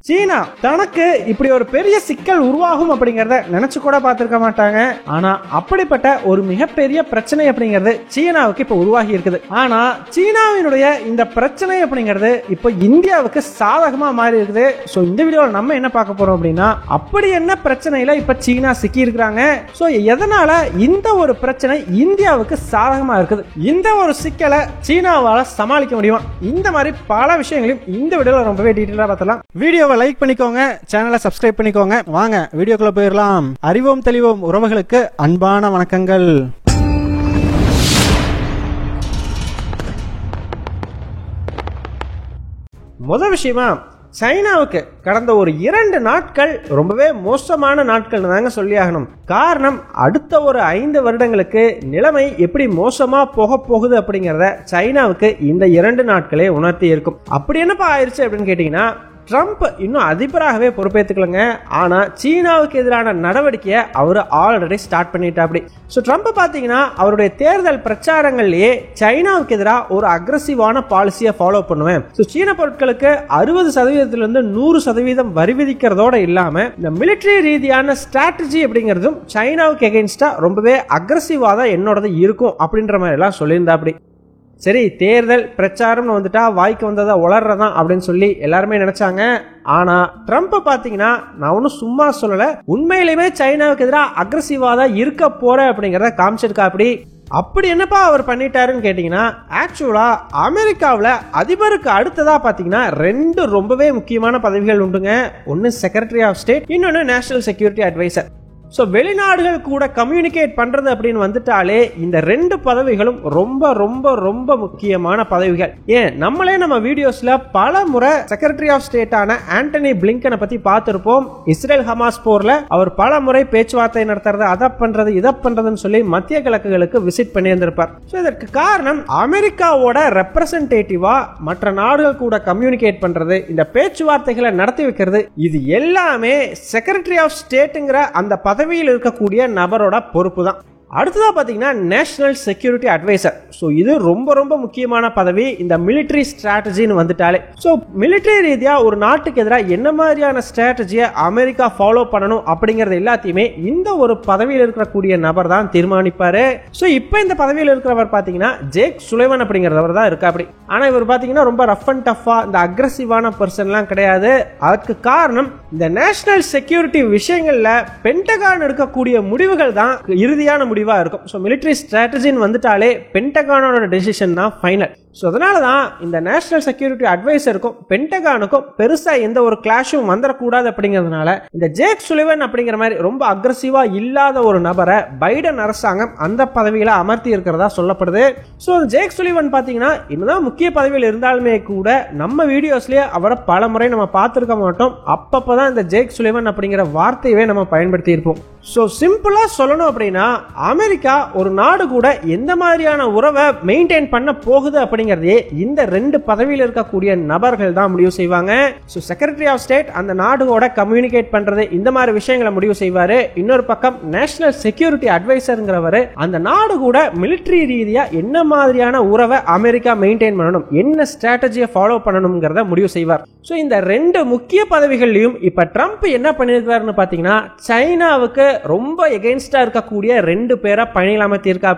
சீனா தனக்கு இப்படி ஒரு பெரிய சிக்கல் உருவாகும் அப்படிங்கறத நினைச்சு கூட பார்த்திருக்க மாட்டாங்க. ஆனா அப்படிப்பட்ட ஒரு மிகப்பெரிய பிரச்சனை அப்படிங்கிறது சீனாவுக்கு இப்ப உருவாகி இருக்குது. ஆனா சீனாவினுடைய இந்த பிரச்சனை அப்படிங்கிறது இப்ப இந்தியாவுக்கு சாதகமா மாறி இருக்குது. சோ இந்த வீடியோல நம்ம என்ன பார்க்க போறோம் அப்படின்னா, அப்படி என்ன பிரச்சனையில இப்ப சீனா சிக்கி இருக்கிறாங்க, சோ எதனால இந்த ஒரு பிரச்சனை இந்தியாவுக்கு சாதகமா இருக்குது, இந்த ஒரு சிக்கலை சீனாவால சமாளிக்க முடியுமா, இந்த மாதிரி பல விஷயங்களையும் இந்த வீடியோல ரொம்பவே டீடைலா பார்த்தலாம். வீடியோவை லைக் பண்ணிக்கோங்க, சேனலை சப்ஸ்கிரைப் பண்ணிக்கோங்க. வாங்க வீடியோக்குள்ள போயிடலாம். அறிவோம் தெளிவோம் உறவுகளுக்கு அன்பான வணக்கங்கள். முதல் விஷயமா, சைனாவுக்கு கடந்த ஒரு 2 நாட்கள் ரொம்பவே மோசமான நாட்கள் தாங்க சொல்லி ஆகணும். காரணம், அடுத்த ஒரு 5 வருடங்களுக்கு நிலைமை எப்படி மோசமா போக போகுது அப்படிங்கறத சைனாவுக்கு இந்த 2 நாட்களே உணர்த்தி இருக்கும். அப்படி என்னப்பா ஆயிடுச்சு அப்படின்னு கேட்டீங்கன்னா, ட்ரம்ப் இன்னும் அதிபராகவே பொறுப்பேற்றுக்கலங்க. ஆனா சீனாவுக்கு எதிரான நடவடிக்கையை அவர் ஆல்ரெடி ஸ்டார்ட் பண்ணிட்டாப்படி. ஸோ ட்ரம்ப் பார்த்தீங்கன்னா அவருடைய தேர்தல் பிரச்சாரங்கள்லயே சைனாவுக்கு எதிராக ஒரு அக்ரெசிவான பாலிசியை ஃபாலோ பண்ணுவேன், ஸோ சீன பொருட்களுக்கு 60% 100% வரி விதிக்கிறதோட இல்லாம இந்த மிலிட்டரி ரீதியான ஸ்ட்ராட்டஜி அப்படிங்கிறதும் சைனாவுக்கு எகென்ஸ்டா ரொம்பவே அக்ரெசிவா தான் என்னோடது இருக்கும் அப்படின்ற மாதிரி எல்லாம் சொல்லியிருந்தாப்படி. சரி, தேர்தல் பிரச்சாரம் வந்துட்டா வாய்க்கு வந்ததா உளறதான் அப்படின்னு சொல்லி எல்லாருமே நினைச்சாங்க. ஆனா ட்ரம்ப் பாத்தீங்கன்னா, நான் ஒன்னும் சும்மா சொல்லல, உண்மையிலுமே சைனாவுக்கு எதிராக அக்ரெசிவா தான் இருக்க போற அப்படிங்கறத காமிச்சிருக்கா. அப்படி என்னப்பா அவர் பண்ணிட்டாருன்னு கேட்டீங்கன்னா, ஆக்சுவலா அமெரிக்காவில் அதிபருக்கு அடுத்ததா பாத்தீங்கன்னா 2 ரொம்பவே முக்கியமான பதவிகள் உண்டுங்க. ஒன்னு செக்ரட்டரி ஆஃப் ஸ்டேட், இன்னொன்னு நேஷனல் செக்யூரிட்டி அட்வைசர். ஸோ வெளிநாடுகள் கூட கம்யூனிகேட் பண்றது அப்படின்னு வந்துட்டாலே இந்த 2 பதவிகளும் ரொம்ப ரொம்ப ரொம்ப முக்கியமான பதவிகள். ஏன், நம்மளே நம்ம வீடியோஸ்ல பல முறை செக்ரட்டரி ஆஃப் ஸ்டேட்டான ஆண்டனி பிளிங்கனை பத்தி பார்த்திருப்போம். இஸ்ரேல் ஹமாஸ் போர்ல அவர் பல முறை பேச்சுவார்த்தை நடத்துறது, அதை பண்றது இதை பண்றதுன்னு சொல்லி மத்திய கிழக்குகளுக்கு விசிட் பண்ணியிருந்திருப்பார். ஸோ இதற்கு காரணம், அமெரிக்காவோட ரெப்ரசன்டேட்டிவா மற்ற நாடுகள் கூட கம்யூனிகேட் பண்றது, இந்த பேச்சுவார்த்தைகளை நடத்தி வைக்கிறது, இது எல்லாமே செக்ரட்டரி ஆஃப் ஸ்டேட்ங்கிற அந்த பதவியில் இருக்கக்கூடிய நபரோட பொறுப்பு தான். அடுத்ததா பாத்தீங்கன்னா நேஷனல் செக்யூரிட்டி அட்வைசர். சோ இது ரொம்ப ரொம்ப முக்கியமான பதவி. இந்த மிலிட்டரி ஸ்ட்ராட்டஜின்னு வந்துட்டாலே, சோ மிலிட்டரி ரீதியா ஒரு நாட்டுக்கு எதிராக என்ன மாதிரியான ஸ்ட்ராட்டஜியை அமெரிக்கா ஃபாலோ பண்ணணும் அப்படிங்கறது எல்லாத்தையுமே இந்த ஒரு பதவியில் இருக்கக்கூடிய நபர் தான் தீர்மானிப்பாரு. சோ இப்போ இந்த பதவியில் இருக்கிறவர் பாத்தீங்கன்னா ஜேக் சுலைவன் அப்படிங்கிறவர் தான் இருக்கா. ஆனா இவர் பாத்தீங்கன்னா ரொம்ப ரஃப் அண்ட் டஃபா, இந்த அக்ரெசிவான பர்சன்லாம் கிடையாது. அதுக்கு காரணம், இந்த நேஷனல் செக்யூரிட்டி விஷயங்கள்ல பென்டகான் எடுக்கக்கூடிய முடிவுகள் தான் இறுதியான முடிவா இருக்கும். சோ மிலிட்டரி ஸ்ட்ராட்டஜின்னு வந்துட்டாலே பென்டகானோட டெசிஷன் தான் ஃபைனல். சோ அதனால தான் இந்த நேஷனல் செக்யூரிட்டி அட்வைசருக்கும் பென்டகானுக்கும் பெருசா எந்த ஒரு கிளாஷும் வந்துடக்கூடாது அப்படிங்கிறதுனால இந்த ஜேக் சுலிவன் அப்படிங்கிற மாதிரி ரொம்ப அக்ரெசிவா இல்லாத ஒரு நபரை பைடன் அரசாங்கம் அந்த பதவியில அமர்த்தி இருக்கிறதா சொல்லப்படுது. சோ ஜேக் சுலிவன் பாத்தீங்கன்னா இன்னும் முக்கிய பதவியில் இருந்தாலுமே கூட நம்ம வீடியோஸ்லயே அவரை பல முறை நம்ம பார்த்திருக்க மாட்டோம். அப்பப்பதான் இந்த ஜேக் சுலிவன் அப்படிங்கிற வார்த்தையவே நம்ம பயன்படுத்தி இருப்போம். சோ சிம்பிளா சொல்லணும் அப்படின்னா, அமெரிக்கா ஒரு நாடு கூட எந்த மாதிரியான உறவை மெயின்டைன் பண்ண போகுது அப்படிங்கறதே இந்த 2 பதவியில் இருக்கக்கூடிய நபர்கள் தான் முடிவு செய்வாங்க. சோ செக்ரட்டரி ஆஃப் ஸ்டேட் அந்த நாடோட கம்யூனிகேட் பண்றது, இந்த மாதிரி விஷயங்களை முடிவு செய்வாரு. இன்னொரு பக்கம் நேஷனல் செக்யூரிட்டி அட்வைசர்ங்கிறவர் அந்த நாடு கூட மிலிட்டரி ரீதியா என்ன மாதிரியான உறவை அமெரிக்கா மெயின்டைன் பண்ணணும், என்ன ஸ்ட்ராட்டஜியை ஃபாலோ பண்ணணும்ங்கறத முடிவு செய்வார். சோ இந்த 2 முக்கிய பதவிகளையும் இப்ப ட்ரம்ப் என்ன பண்ணிருக்காருன்னு பாத்தீங்கன்னா, சைனாவுக்கு ரொம்ப எகென்ஸ்டா இருக்கக்கூடிய 2 பேரை பணியில் அமர்த்தியிருக்கா.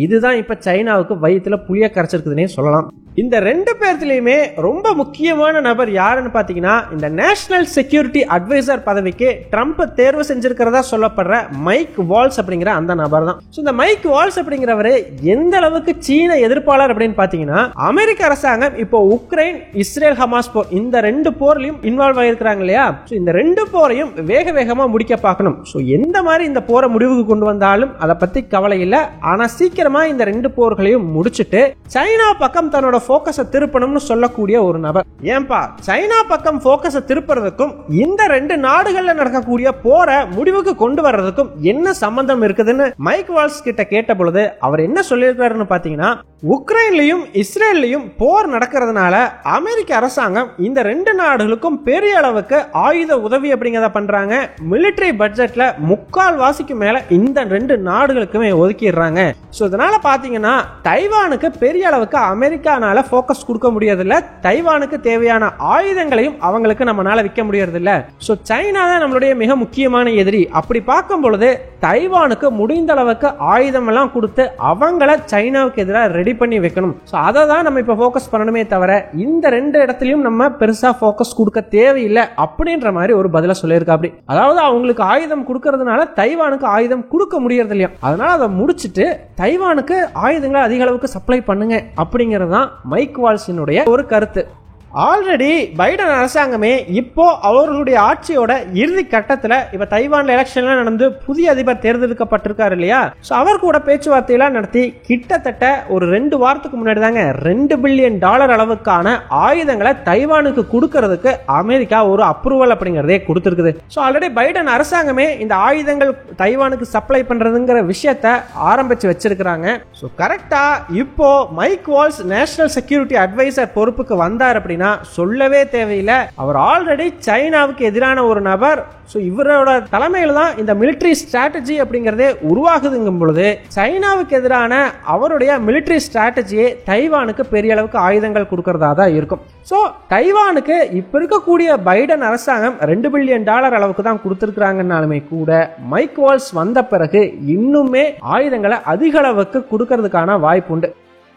இதுதான் இப்ப சைனாவுக்கு வயிற்றுல புளிய கரைச்சிருக்குதுன்னே சொல்லலாம். இந்த 2 பேர்த்திலயுமே ரொம்ப முக்கியமான நபர் யாருன்னு பாத்தீங்கன்னா, இந்த நேஷனல் செக்யூரிட்டி அட்வைசர் பதவிக்கு ட்ரம்ப் தேர்வு செஞ்சிருக்கிறதா சொல்லப்படுற மைக் வால்ஸ் அப்படிங்கிற அந்த நபர் தான். இந்த மைக் வால்ஸ் அப்படிங்கிறவரு எந்த அளவுக்கு சீன எதிர்ப்பாளர் அப்படின்னு பாத்தீங்கன்னா, அமெரிக்க அரசாங்கம் இப்போ உக்ரைன் இஸ்ரேல் ஹமாஸ் போர், இந்த 2 போர்லயும் இன்வால்வ் ஆயிருக்கிறாங்க இல்லையா. இந்த 2 போரையும் வேக வேகமா முடிக்க பார்க்கணும். எந்த மாதிரி இந்த போரை முடிவுக்கு கொண்டு வந்தாலும் அதை பத்தி கவலை இல்லை. ஆனா சீக்கிரமா இந்த 2 போர்களையும் முடிச்சுட்டு சைனா பக்கம் தன்னோட போக்கஸை திருப்பணும்னு சொல்லக்கூடிய ஒரு நபர். ஏன்பா, சைனா பக்கம் போக்கஸை திருப்புறதுக்கும் இந்த 2 நாடுகள்ல நடக்கக்கூடிய போரை முடிவுக்கு கொண்டு வர்றதுக்கும் என்ன சம்பந்தம் இருக்குதுன்னு மைக் வால்ஸ் கிட்ட கேட்ட பொழுது அவர் என்ன சொல்லியிருக்காருன்னு பாத்தீங்கன்னா, உக்ரைன்லயும் இஸ்ரேல்லையும் போர் நடக்கிறதுனால அமெரிக்க அரசாங்கம் இந்த 2 நாடுகளுக்கும் பெரிய அளவுக்கு ஆயுத உதவி அப்படிங்கறத பண்றாங்க. மிலிட்டரி பட்ஜெட்ல 3/4 மேல இந்த 2 நாடுகளுக்குமே ஒதுக்கிடுறாங்க. சோ இதனால பாத்தீங்கன்னா தைவானுக்கு பெரிய அளவுக்கு அமெரிக்கானால நம்மளால ஃபோக்கஸ் கொடுக்க முடியறதில்ல, தைவானுக்கு தேவையான ஆயுதங்களையும் அவங்களுக்கு நம்மளால விற்க முடியறதில்ல. ஸோ சைனா தான் நம்மளுடைய மிக முக்கியமான எதிரி. அப்படி பார்க்கும் பொழுது தைவானுக்கு முடிந்த அளவுக்கு ஆயுதம் எல்லாம் கொடுத்து அவங்கள சைனாவுக்கு எதிராக ரெடி பண்ணி வைக்கணும். ஸோ அதை தான் நம்ம இப்போ ஃபோக்கஸ் பண்ணணுமே தவிர இந்த ரெண்டு இடத்துலையும் நம்ம பெருசா ஃபோக்கஸ் கொடுக்க தேவையில்லை அப்படின்ற மாதிரி ஒரு பதில சொல்லியிருக்கா. அப்படி அதாவது அவங்களுக்கு ஆயுதம் கொடுக்கறதுனால தைவானுக்கு ஆயுதம் கொடுக்க முடியறது இல்லையா, அதனால அதை முடிச்சுட்டு தைவானுக்கு ஆயுதங்களை அதிக அளவுக்கு சப்ளை பண்ணுங்க அப்படிங்கிறது தான் மைக் வால்ஸினுடைய ஒரு கருத்து. ஆல்ரெடி பைடன் அரசாங்கமே இப்போ அவர்களுடைய ஆட்சியோட இறுதி கட்டத்தில் இப்ப தைவான்ல எலெக்ஷன்லாம் நடந்து புதிய அதிபர் தேர்ந்தெடுக்கப்பட்டிருக்காரு இல்லையா, அவர் கூட பேச்சுவார்த்தையெல்லாம் நடத்தி கிட்டத்தட்ட ஒரு 2 வாரத்துக்கு முன்னாடி தாங்க $2 பில்லியன் அளவுக்கான ஆயுதங்களை தைவானுக்கு கொடுக்கறதுக்கு அமெரிக்கா ஒரு அப்ரூவல் அப்படிங்கறதே கொடுத்திருக்குது. ஸோ ஆல்ரெடி பைடன் அரசாங்கமே இந்த ஆயுதங்கள் தைவானுக்கு சப்ளை பண்றதுங்கிற விஷயத்தை ஆரம்பிச்சு வச்சிருக்கிறாங்க. ஸோ கரெக்டா இப்போ Mike Waltz national security adviser பொறுப்புக்கு வந்தார் அப்படின்னா சொல்லவே தேவையில்லை. அவர் ஆல்ரெடி சைனாவுக்கு எதிரான ஒரு நபர். இவரோட தலைமையில் தான் இந்த மிலிட்டரி ஸ்ட்ராட்டஜி அப்படிங்கறதே உருவாகுதுங்கும் பொழுது சைனாவுக்கு எதிரான அவருடைய மிலிட்டரி ஸ்ட்ராட்டஜியை தைவானுக்கு பெரிய அளவுக்கு ஆயுதங்கள் கொடுக்கறதா தான் இருக்கும். ஸோ தைவானுக்கு இப்ப இருக்கக்கூடிய பைடன் அரசாங்கம் $2 பில்லியன் அளவுக்கு தான் கொடுத்திருக்கிறாங்கன்னாலுமே கூட மைக் வால்ஸ் வந்த பிறகு இன்னுமே ஆயுதங்களை அதிக அளவுக்கு கொடுக்கறதுக்கான வாய்ப்பு உண்டு.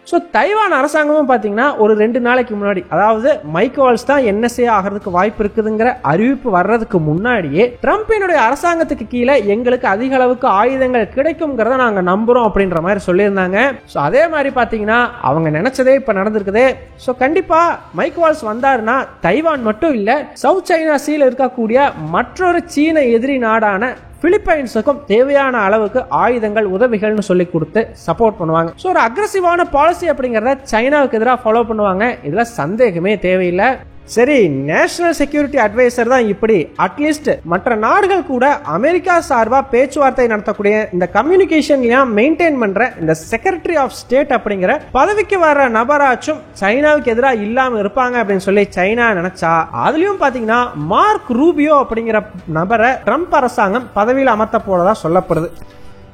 ஸோ தைவான் அரசாங்கமும் பார்த்தீங்கன்னா ஒரு 2 நாளைக்கு முன்னாடி, அதாவது மைக் வால்ஸ் தான் NSA ஆகிறதுக்கு வாய்ப்பு இருக்குதுங்கிற அறிவிப்பு வர்றதுக்கு முன்னாடியே ட்ரம்பினுடைய அரசாங்கத்துக்கு கீழே எங்களுக்கு அதிக அளவுக்கு ஆயுதங்கள் கிடைக்கும்ங்கிறத நாங்கள் நம்புறோம் அப்படின்ற மாதிரி சொல்லியிருந்தாங்க. ஸோ அதே மாதிரி பார்த்தீங்கன்னா அவங்க நினைச்சதே இப்போ நடந்திருக்குது. ஸோ கண்டிப்பா மைக் வால்ஸ் வந்தாருன்னா தைவான் மட்டும் இல்லை, சவுத் சைனா சீல இருக்கக்கூடிய மற்றொரு சீன எதிரி நாடான பிலிப்பைன்ஸுக்கும் தேவையான அளவுக்கு ஆயுதங்கள் உதவிகள்னு சொல்லி கொடுத்து சப்போர்ட் பண்ணுவாங்க. ஸோ ஒரு அக்ரெசிவான பாலிசி அப்படிங்கிறத சைனாவுக்கு எதிராக ஃபாலோ பண்ணுவாங்க, இதுல சந்தேகமே தேவையில்லை. சரி, நேஷனல் செக்யூரிட்டி அட்வைசர் தான் இப்படி, அட்லீஸ்ட் மற்ற நாடுகள் கூட அமெரிக்கா சார்பா பேச்சுவார்த்தை நடத்தக்கூடிய இந்த கம்யூனிகேஷன்லாம் மெயின்டைன் பண்ற இந்த செக்ரட்டரி ஆஃப் ஸ்டேட் அப்படிங்கிற பதவிக்கு வர்ற நபராச்சும் சைனாவுக்கு எதிராக இல்லாம இருப்பாங்க அப்படின்னு சொல்லி சைனா நினைச்சா, அதுலயும் பாத்தீங்கன்னா மார்க் ரூபியோ அப்படிங்கிற நபரை ட்ரம்ப் அரசாங்கம் பதவியில் அமர்த்த போறதா சொல்லப்படுது.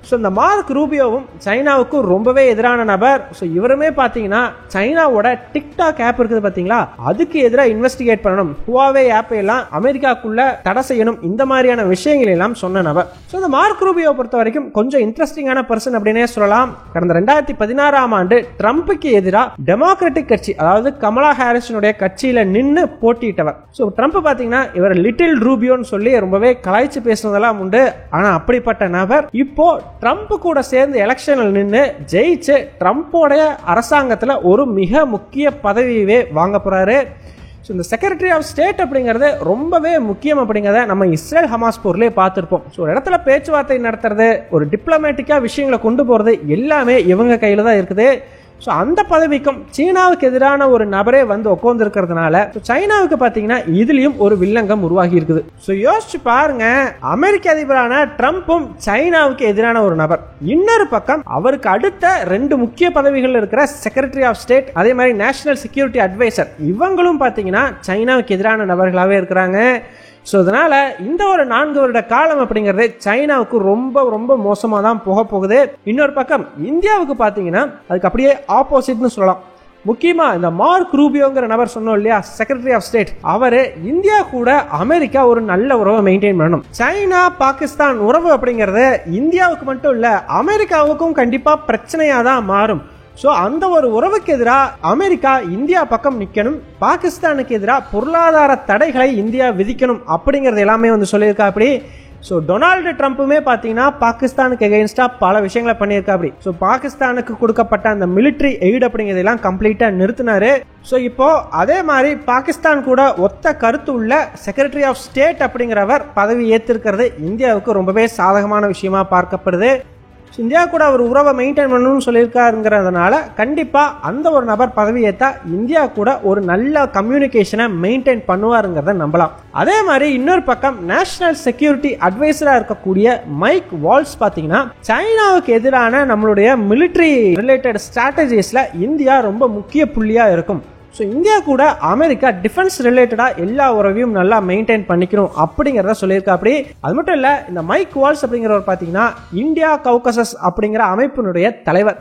ஸோ இந்த மார்க் ரூபியோவும் சைனாவுக்கு ரொம்பவே எதிரான நபர். ஸோ இவருமே பார்த்தீங்கன்னா சைனாவோட டிக்டாக் ஆப் இருக்குது பார்த்தீங்களா, அதுக்கு எதிராக இன்வெஸ்டிகேட் பண்ணணும், ஹுவாவே ஆப்பை எல்லாம் அமெரிக்காக்குள்ள தடை செய்யணும், இந்த மாதிரியான விஷயங்கள் எல்லாம் சொன்ன நபர். ஸோ இந்த மார்க் ரூபியோ பொறுத்த வரைக்கும் கொஞ்சம் இன்ட்ரெஸ்டிங்கான பர்சன் அப்படின்னே சொல்லலாம். கடந்த 2016ஆம் ஆண்டு ட்ரம்புக்கு எதிராக டெமோக்ராட்டிக் கட்சி, அதாவது கமலா ஹாரிஸினுடைய கட்சியில நின்று போட்டியிட்டவர். ஸோ ட்ரம்ப் பார்த்தீங்கன்னா இவர் லிட்டில் ரூபியோன்னு சொல்லி ரொம்பவே கலாய்ச்சி பேசுனதெல்லாம் உண்டு. ஆனால் அப்படிப்பட்ட நபர் இப்போ ட்ரம்ப் கூட சேர்ந்து எலெக்ஷனில் நின்று ஜெயிச்சு ட்ரம்போடைய அரசாங்கத்தில் ஒரு மிக முக்கிய பதவியவே வாங்க போறாரு. இந்த செக்ரட்டரி ஆஃப் ஸ்டேட் அப்படிங்கிறது ரொம்பவே முக்கியம் அப்படிங்கிறத நம்ம இஸ்ரேல் ஹமாஸ் போர்லேயே பார்த்துருப்போம். ஸோ ஒரு இடத்துல பேச்சுவார்த்தை நடத்துறது, ஒரு டிப்ளமேட்டிக்கா விஷயங்களை கொண்டு போறது எல்லாமே இவங்க கையில தான் இருக்குது. ஸோ அந்த பதவிக்கும் சீனாவுக்கு எதிரான ஒரு நபரே வந்து உட்கார்ந்து இருக்கிறதுனால சைனாவுக்கு பார்த்தீங்கன்னா இதுலயும் ஒரு வில்லங்கம் உருவாகி இருக்குது. ஸோ யோசிச்சு பாருங்க, அமெரிக்க அதிபரான ட்ரம்ப்பும் சைனாவுக்கு எதிரான ஒரு நபர், இன்னொரு பக்கம் அவருக்கு அடுத்த 2 முக்கிய பதவிகள் இருக்கிற செக்ரட்டரி ஆஃப் ஸ்டேட், அதே மாதிரி நேஷனல் செக்யூரிட்டி அட்வைசர், இவங்களும் பார்த்தீங்கன்னா சைனாவுக்கு எதிரான நபர்களாகவே இருக்கிறாங்க. ஸோ அதனால இந்த ஒரு 4 வருட காலம் அப்படிங்கிறது சைனாவுக்கு ரொம்ப ரொம்ப மோசமாக தான் போக போகுது. இன்னொரு பக்கம் இந்தியாவுக்கு பார்த்தீங்கன்னா அதுக்கு அப்படியே ஆப்போசிட்னு சொல்லலாம். முக்கியமா இந்த மார்க் ரூபியோங்கிற நபர் சொன்னோம் இல்லையா, செக்ரட்டரி ஆஃப் ஸ்டேட், அவரு இந்தியா கூட அமெரிக்கா ஒரு நல்ல உறவை மெயின்டைன் பண்ணணும். சைனா பாகிஸ்தான் உறவு அப்படிங்கிறது இந்தியாவுக்கு மட்டும் இல்ல, அமெரிக்காவுக்கும் கண்டிப்பா பிரச்சனையா தான் மாறும். ஸோ அந்த ஒரு உறவுக்கு எதிராக அமெரிக்கா இந்தியா பக்கம் நிற்கணும், பாகிஸ்தானுக்கு எதிராக பொருளாதார தடைகளை இந்தியா விதிக்கணும் அப்படிங்கிறது எல்லாமே வந்து சொல்லியிருக்கா. அப்படி ஸோ டொனால்டு ட்ரம்ப்புமே பார்த்தீங்கன்னா பாகிஸ்தானுக்கு எகெயின்ஸ்டா பல விஷயங்களை பண்ணியிருக்கா. அப்படி ஸோ பாகிஸ்தானுக்கு கொடுக்கப்பட்ட அந்த மிலிட்டரி எய்ட் அப்படிங்கிறதெல்லாம் கம்ப்ளீட்டா நிறுத்தினாரு. ஸோ இப்போ அதே மாதிரி பாகிஸ்தான் கூட ஒத்த கருத்து உள்ள செக்ரட்டரி ஆஃப் ஸ்டேட் அப்படிங்கிறவர் பதவி ஏற்றிருக்கிறது இந்தியாவுக்கு ரொம்பவே சாதகமான விஷயமா பார்க்கப்படுது. இந்தியா கூட அவர் உறவை மெயின்டைன் பண்ணணும்னு சொல்லியிருக்காருங்கிறதுனால கண்டிப்பா அந்த ஒரு நபர் பதவி ஏற்றா இந்தியா கூட ஒரு நல்ல கம்யூனிகேஷனை மெயின்டைன் பண்ணுவாருங்கிறத நம்பலாம். அதே மாதிரி இன்னொரு பக்கம் நேஷனல் செக்யூரிட்டி அட்வைசரா இருக்கக்கூடிய மைக் வால்ஸ் பாத்தீங்கன்னா சைனாவுக்கு எதிரான நம்மளுடைய மிலிட்டரி ரிலேட்டட் ஸ்ட்ராட்டஜிஸ்ல இந்தியா ரொம்ப முக்கிய புள்ளியா இருக்கும். ஸோ இந்தியா கூட அமெரிக்கா டிஃபென்ஸ் ரிலேட்டடாக எல்லா உறவையும் நல்லா மெயின்டைன் பண்ணிக்கணும் அப்படிங்கிறத சொல்லியிருக்கா. அப்படி அது மட்டும் இல்லை, இந்த மைக் வால்ஸ் அப்படிங்கிறவர் பார்த்தீங்கன்னா இந்தியா கவுகசஸ் அப்படிங்கிற அமைப்பினுடைய தலைவர்.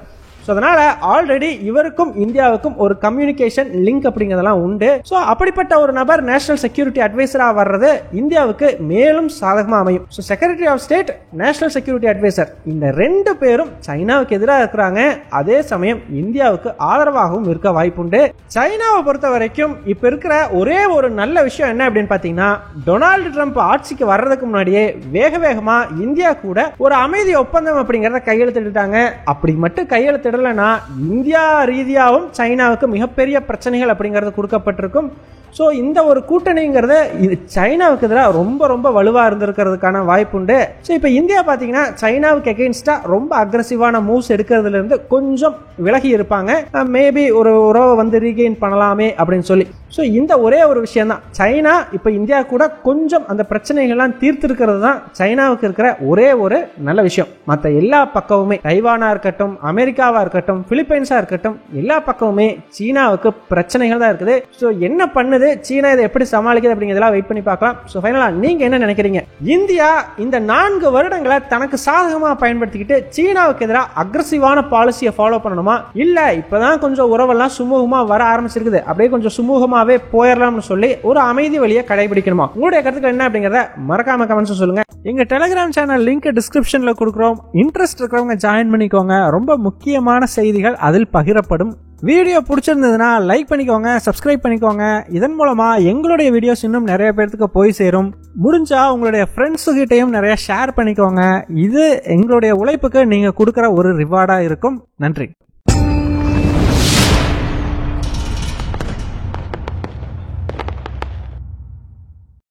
சோ அதனால ஆல்ரெடி இவருக்கும் இந்தியாவுக்கும் ஒரு கம்யூனிகேஷன் லிங்க் அப்படிங்கறதெல்லாம் உண்டு. சோ அப்படிப்பட்ட ஒரு நபர் நேஷனல் செக்யூரிட்டி அட்வைசரா வர்றது இந்தியாவுக்கு மேலும் சாதகமா அமையும். So secretary of state, national security adviser, இந்த ரெண்டு பேரும் சைனாவுக்கு எதிராக இருக்கிறாங்க. அதே சமயம் இந்தியாவுக்கு ஆதரவாகவும் இருக்க வாய்ப்புண்டு. சைனாவை பொறுத்த வரைக்கும் இப்ப இருக்கிற ஒரே ஒரு நல்ல விஷயம் என்ன அப்படின்னு பாத்தீங்கன்னா, டொனால்டு ட்ரம்ப் ஆட்சிக்கு வர்றதுக்கு முன்னாடியே வேக வேகமா இந்தியா கூட ஒரு அமைதி ஒப்பந்தம் அப்படிங்கறத கையெழுத்திட்டாங்க. அப்படி மட்டும் கையெழுத்திடலனா இந்தியா ரீதியாகவும் சைனாவுக்கு மிகப்பெரிய பிரச்சனைகள் அப்படிங்கிறது கொடுக்கப்பட்டிருக்கும். ஸோ இந்த ஒரு கூட்டணிங்கிறது இது சைனாவுக்கு எதிராக ரொம்ப ரொம்ப வலுவாக இருந்திருக்கிறதுக்கான வாய்ப்புண்டு. ஸோ இப்போ இந்தியா பார்த்தீங்கன்னா சைனாவுக்கு எகெயின்ஸ்டாக ரொம்ப அக்ரெசிவான மூவ்ஸ் எடுக்கிறதுல இருந்து கொஞ்சம் விலகி இருப்பாங்க. மேபி ஒரு உறவை வந்து ரீகெயின் பண்ணலாமே அப்படின்னு சொல்லி. ஸோ இந்த ஒரே ஒரு விஷயம் தான், சைனா இப்போ இந்தியா கூட கொஞ்சம் அந்த பிரச்சனைகள்லாம் தீர்த்திருக்கிறது தான் சைனாவுக்கு இருக்கிற ஒரே ஒரு நல்ல விஷயம். மற்ற எல்லா பக்கமுமே, தைவானா இருக்கட்டும், அமெரிக்காவா இருக்கட்டும், பிலிப்பைன்ஸா இருக்கட்டும், எல்லா பக்கமுமே சீனாவுக்கு பிரச்சனைகள் தான் இருக்குது. ஸோ என்ன பண்ணுது சீனா, இதை எப்படி சமாளிக்குது அப்படிங்கிறதெல்லாம் வெயிட் பண்ணி பார்க்கலாம். சோ ஃபைனலா நீங்க என்ன நினைக்கிறீங்க? இந்தியா இந்த 4 வருடங்களை தனக்கு சாதகமா பயன்படுத்திக்கிட்டு சீனாவுக்கு எதிராக அக்ரெசிவான பாலிசியை ஃபாலோ பண்ணணுமா, இல்ல இப்பதான் கொஞ்சம் உறவெல்லாம் சுமூகமா வர ஆரம்பிச்சிருக்குது, அப்படியே கொஞ்சம் சுமூகமாவே போயிடலாம்னு சொல்லி ஒரு அமைதி வழியை கடைபிடிக்கணுமா? உங்களுடைய கருத்துக்கள் என்ன அப்படிங்கறத மறக்காம கமெண்ட்ஸ் சொல்லுங்க. எங்க டெலிகிராம் சேனல் லிங்க் டிஸ்கிரிப்ஷன்ல கொடுக்குறோம். இன்ட்ரெஸ்ட் இருக்கிறவங்க ஜாயின் பண்ணிக்கோங்க. ரொம்ப முக்கியமான செய்திகள் அதில் பகிரப்படும். வீடியோ பிடிச்சிருந்ததுன்னா லைக் பண்ணிக்கோங்க, சப்ஸ்கிரைப் பண்ணிக்கோங்க. இதன் மூலமா எங்களுடைய வீடியோஸ் இன்னும் நிறைய பேருக்கு போய் சேரும். முடிஞ்சா உங்களுடைய ஃப்ரெண்ட்ஸு கிட்டையும் நிறைய ஷேர் பண்ணிக்கோங்க. இது எங்களுடைய உழைப்புக்கு நீங்க கொடுக்குற ஒரு ரிவார்டா இருக்கும். நன்றி.